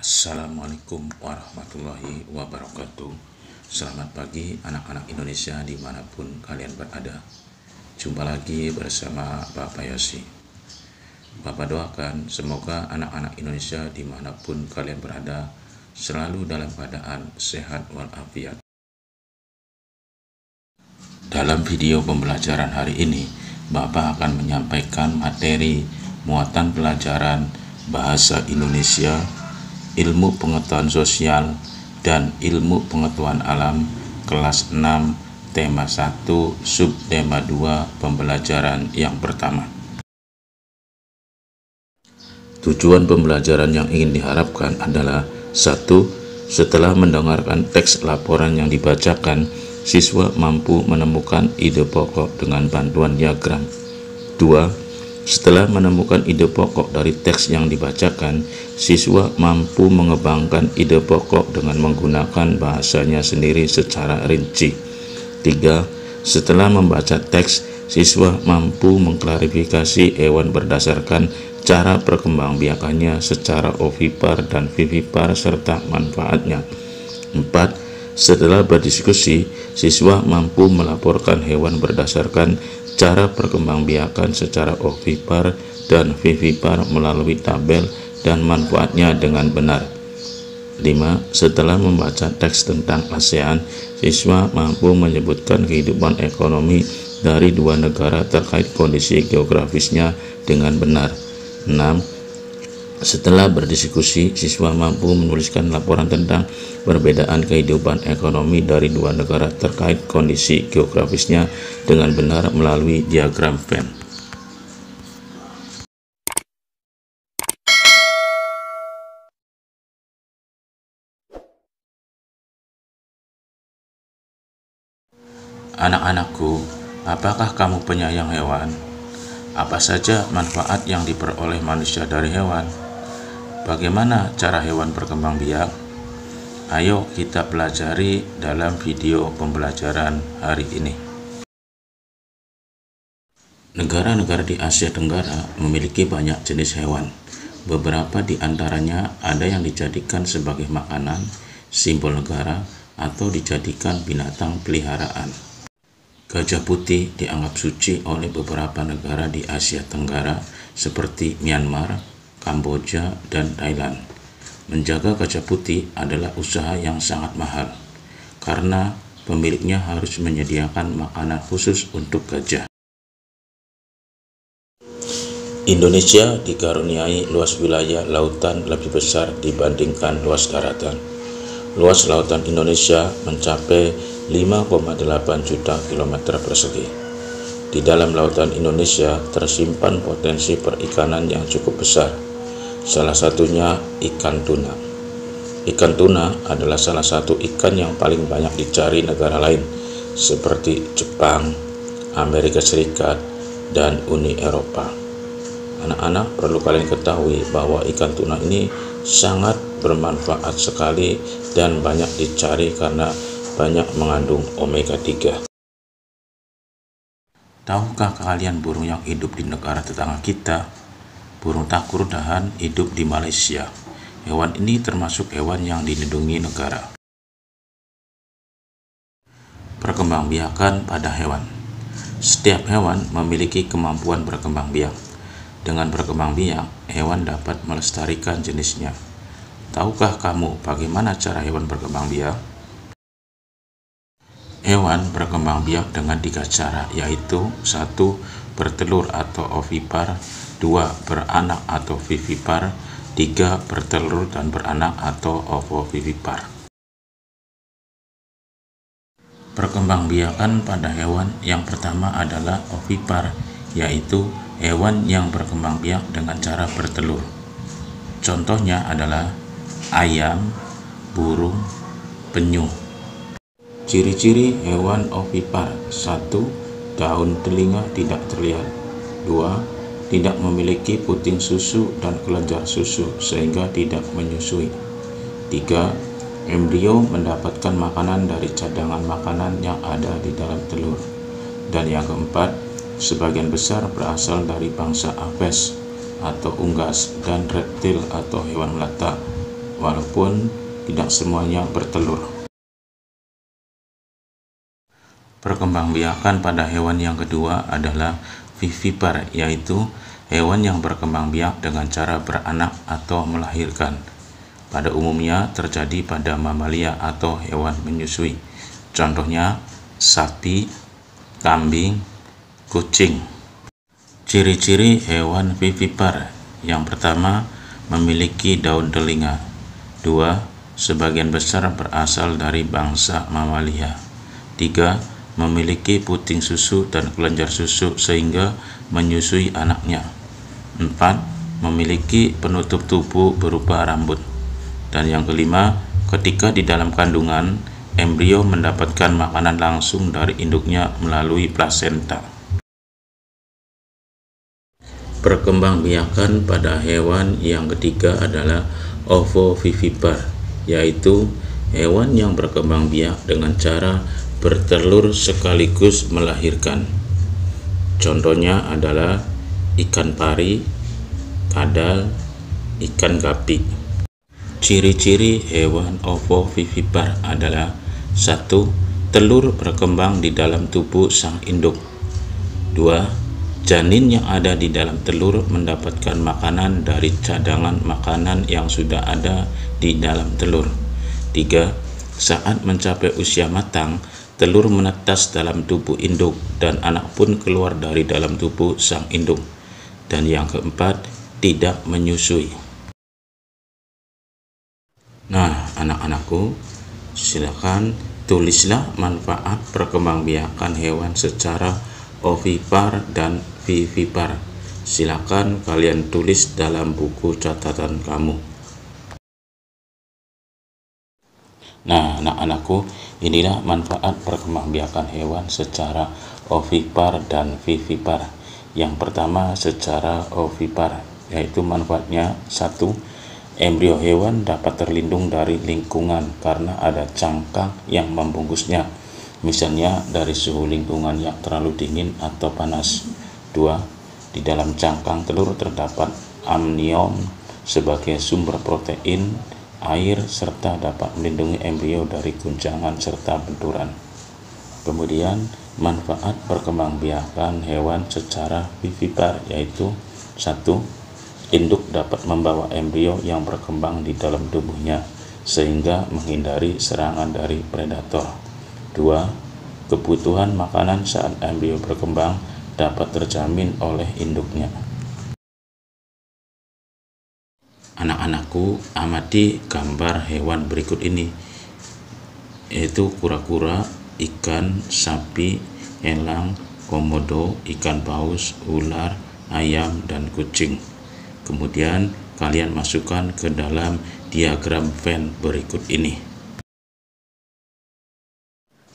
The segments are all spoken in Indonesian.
Assalamualaikum warahmatullahi wabarakatuh. Selamat pagi anak-anak Indonesia dimanapun kalian berada. Jumpa lagi bersama Bapak Yosi. Bapak doakan semoga anak-anak Indonesia dimanapun kalian berada selalu dalam keadaan sehat walafiat. Dalam video pembelajaran hari ini, Bapak akan menyampaikan materi muatan pelajaran Bahasa Indonesia, Ilmu Pengetahuan Sosial, dan Ilmu Pengetahuan Alam kelas 6, tema 1, subtema 2, pembelajaran yang pertama. Tujuan pembelajaran yang ingin diharapkan adalah 1. Setelah mendengarkan teks laporan yang dibacakan, siswa mampu menemukan ide pokok dengan bantuan diagram. 2. Setelah menemukan ide pokok dari teks yang dibacakan, siswa mampu mengembangkan ide pokok dengan menggunakan bahasanya sendiri secara rinci. 3. Setelah membaca teks, siswa mampu mengklarifikasi hewan berdasarkan cara perkembangbiakannya secara ovipar dan vivipar serta manfaatnya. 4. Setelah berdiskusi, siswa mampu melaporkan hewan berdasarkan cara perkembangbiakan secara ovipar dan vivipar melalui tabel dan manfaatnya dengan benar. 5. Setelah membaca teks tentang ASEAN, siswa mampu menyebutkan kehidupan ekonomi dari dua negara terkait kondisi geografisnya dengan benar. 6. Setelah berdiskusi, siswa mampu menuliskan laporan tentang perbedaan kehidupan ekonomi dari dua negara terkait kondisi geografisnya dengan benar melalui diagram Venn. Anak-anakku, apakah kamu penyayang hewan? Apa saja manfaat yang diperoleh manusia dari hewan? Bagaimana cara hewan berkembang biak? Ayo kita pelajari dalam video pembelajaran hari ini. Negara-negara di Asia Tenggara memiliki banyak jenis hewan. Beberapa di antaranya ada yang dijadikan sebagai makanan, simbol negara, atau dijadikan binatang peliharaan. Gajah putih dianggap suci oleh beberapa negara di Asia Tenggara seperti Myanmar, Kamboja, dan Thailand. Menjaga gajah putih adalah usaha yang sangat mahal, karena pemiliknya harus menyediakan makanan khusus untuk gajah. Indonesia dikaruniai luas wilayah lautan lebih besar dibandingkan luas daratan. Luas lautan Indonesia mencapai 5,8 juta kilometer persegi. Di dalam lautan Indonesia tersimpan potensi perikanan yang cukup besar. Salah satunya ikan tuna. Ikan tuna adalah salah satu ikan yang paling banyak dicari negara lain seperti Jepang, Amerika Serikat, dan Uni Eropa. Anak-anak perlu kalian ketahui bahwa ikan tuna ini sangat bermanfaat sekali dan banyak dicari karena banyak mengandung omega 3. Tahukah kalian burung yang hidup di negara tetangga kita? Burung takur dahan hidup di Malaysia. Hewan ini termasuk hewan yang dilindungi negara. Perkembangbiakan pada hewan. Setiap hewan memiliki kemampuan berkembang biak. Dengan berkembang biak, hewan dapat melestarikan jenisnya. Tahukah kamu bagaimana cara hewan berkembang biak? Hewan berkembang biak dengan 3 cara, yaitu 1. Bertelur atau ovipar, 2. Beranak atau vivipar, 3. Bertelur dan beranak atau ovovivipar. Perkembangbiakan pada hewan yang pertama adalah ovipar, yaitu hewan yang berkembang biak dengan cara bertelur. Contohnya adalah ayam, burung, penyu. Ciri-ciri hewan ovipar: 1. Daun telinga tidak terlihat. 2. Tidak memiliki puting susu dan kelenjar susu sehingga tidak menyusui. 3. Embrio mendapatkan makanan dari cadangan makanan yang ada di dalam telur. Dan yang keempat, sebagian besar berasal dari bangsa Aves atau unggas dan reptil atau hewan melata walaupun tidak semuanya bertelur. Perkembangbiakan pada hewan yang kedua adalah vivipar, yaitu hewan yang berkembang biak dengan cara beranak atau melahirkan. Pada umumnya terjadi pada mamalia atau hewan menyusui. Contohnya sapi, kambing, kucing. Ciri-ciri hewan vivipar: yang pertama, memiliki daun telinga. 2. Sebagian besar berasal dari bangsa mamalia. 3. Memiliki puting susu dan kelenjar susu sehingga menyusui anaknya. 4. Memiliki penutup tubuh berupa rambut. Dan yang kelima, ketika di dalam kandungan, embrio mendapatkan makanan langsung dari induknya melalui plasenta. Perkembangbiakan pada hewan yang ketiga adalah ovovivipar, yaitu hewan yang berkembang biak dengan cara bertelur sekaligus melahirkan. Contohnya adalah ikan pari, kadal, ikan gapi. Ciri-ciri hewan ovovivipar adalah 1. Telur berkembang di dalam tubuh sang induk. 2. Janin yang ada di dalam telur mendapatkan makanan dari cadangan makanan yang sudah ada di dalam telur. 3. Saat mencapai usia matang, telur menetas dalam tubuh induk dan anak pun keluar dari dalam tubuh sang induk. Dan yang keempat, tidak menyusui. Nah, anak-anakku, silakan tulislah manfaat perkembangbiakan hewan secara ovipar dan vivipar. Silakan kalian tulis dalam buku catatan kamu. Nah, anak-anakku, inilah manfaat perkembangbiakan hewan secara ovipar dan vivipar. Yang pertama, secara ovipar, yaitu manfaatnya 1. Embrio hewan dapat terlindung dari lingkungan karena ada cangkang yang membungkusnya, misalnya dari suhu lingkungan yang terlalu dingin atau panas. 2. Di dalam cangkang telur terdapat amnion sebagai sumber protein, air, serta dapat melindungi embrio dari guncangan serta benturan. Kemudian, manfaat perkembangbiakan hewan secara vivipar yaitu 1. Induk dapat membawa embrio yang berkembang di dalam tubuhnya sehingga menghindari serangan dari predator. 2. Kebutuhan makanan saat embrio berkembang dapat terjamin oleh induknya. Anak-anakku, amati gambar hewan berikut ini, yaitu kura-kura, ikan, sapi, elang, komodo, ikan paus, ular, ayam, dan kucing. Kemudian kalian masukkan ke dalam diagram Venn berikut ini.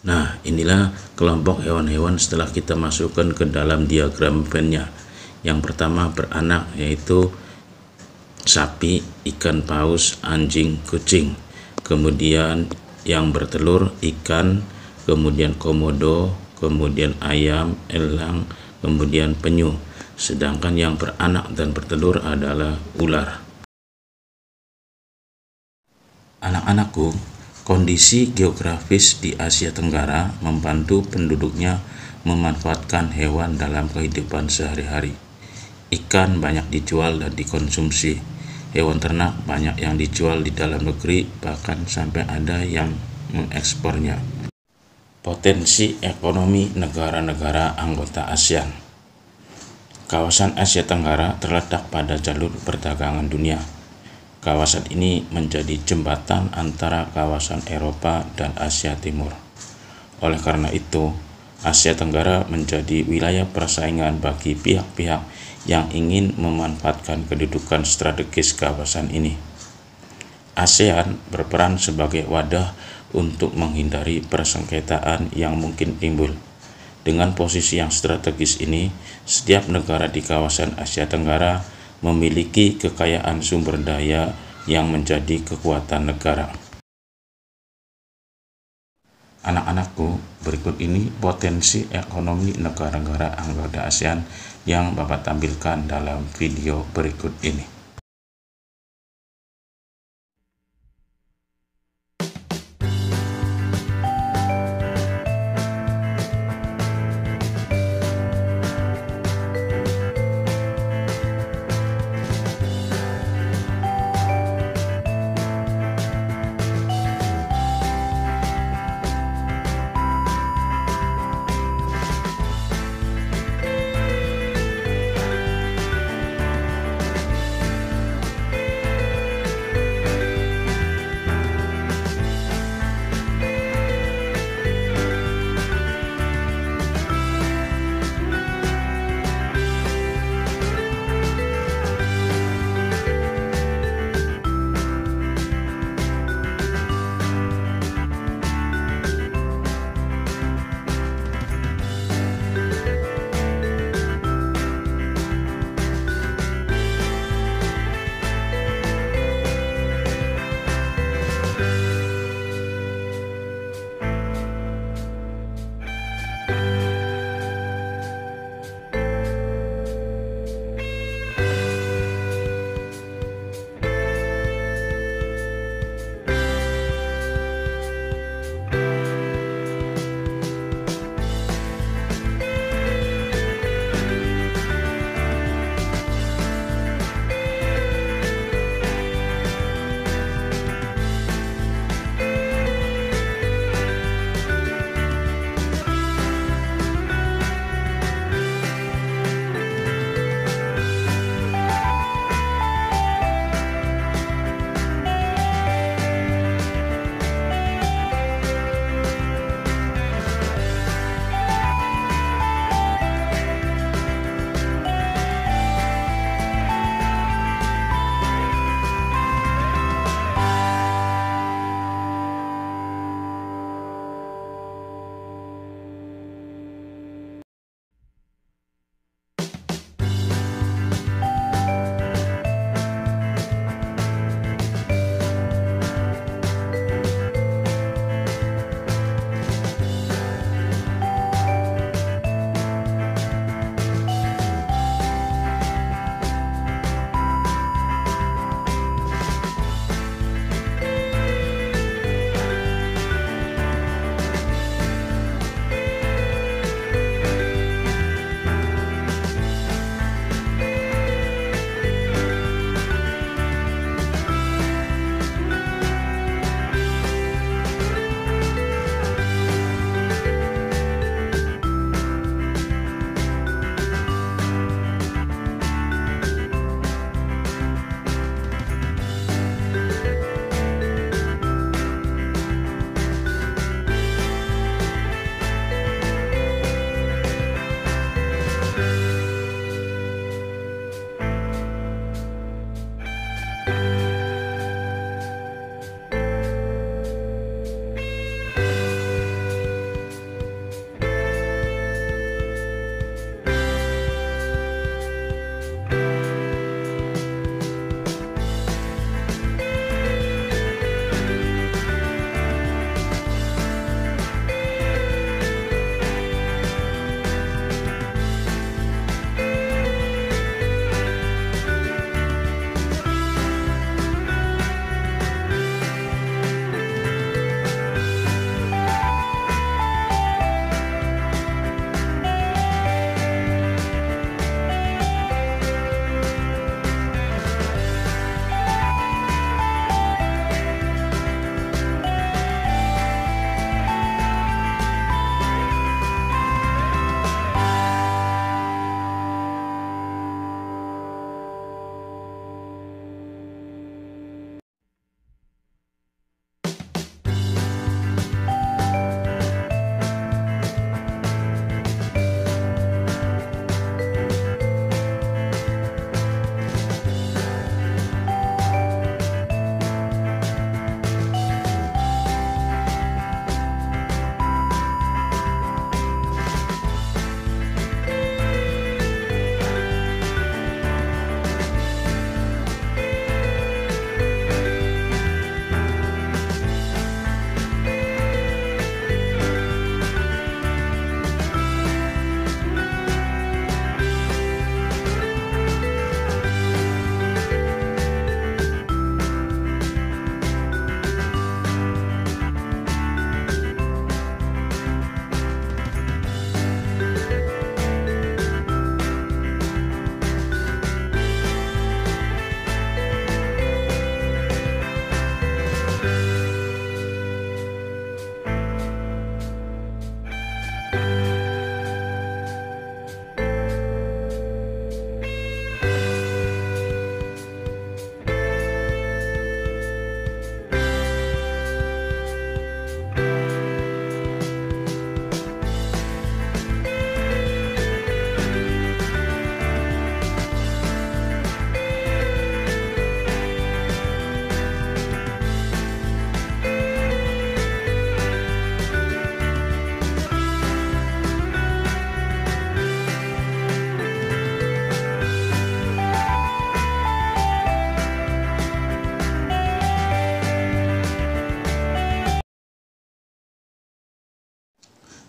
Nah, inilah kelompok hewan-hewan setelah kita masukkan ke dalam diagram Venn-nya. Yang pertama beranak, yaitu sapi, ikan paus, anjing, kucing. Kemudian yang bertelur ikan, kemudian komodo, kemudian ayam, elang, kemudian penyu. Sedangkan yang beranak dan bertelur adalah ular. Anak-anakku, kondisi geografis di Asia Tenggara membantu penduduknya memanfaatkan hewan dalam kehidupan sehari-hari. Ikan banyak dijual dan dikonsumsi. Hewan ternak banyak yang dijual di dalam negeri, bahkan sampai ada yang mengekspornya. Potensi ekonomi negara-negara anggota ASEAN. Kawasan Asia Tenggara terletak pada jalur perdagangan dunia. Kawasan ini menjadi jembatan antara kawasan Eropa dan Asia Timur. Oleh karena itu, Asia Tenggara menjadi wilayah persaingan bagi pihak-pihak yang ingin memanfaatkan kedudukan strategis kawasan ini. ASEAN berperan sebagai wadah untuk menghindari persengketaan yang mungkin timbul. Dengan posisi yang strategis ini, setiap negara di kawasan Asia Tenggara memiliki kekayaan sumber daya yang menjadi kekuatan negara. Anak-anakku, berikut ini potensi ekonomi negara-negara anggota ASEAN yang Bapak tampilkan dalam video berikut ini.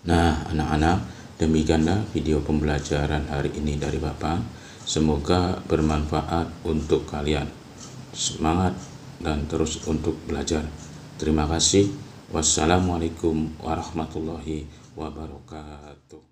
Nah, anak-anak, demikianlah video pembelajaran hari ini dari Bapak. Semoga bermanfaat untuk kalian. Semangat dan terus untuk belajar. Terima kasih. Wassalamualaikum warahmatullahi wabarakatuh.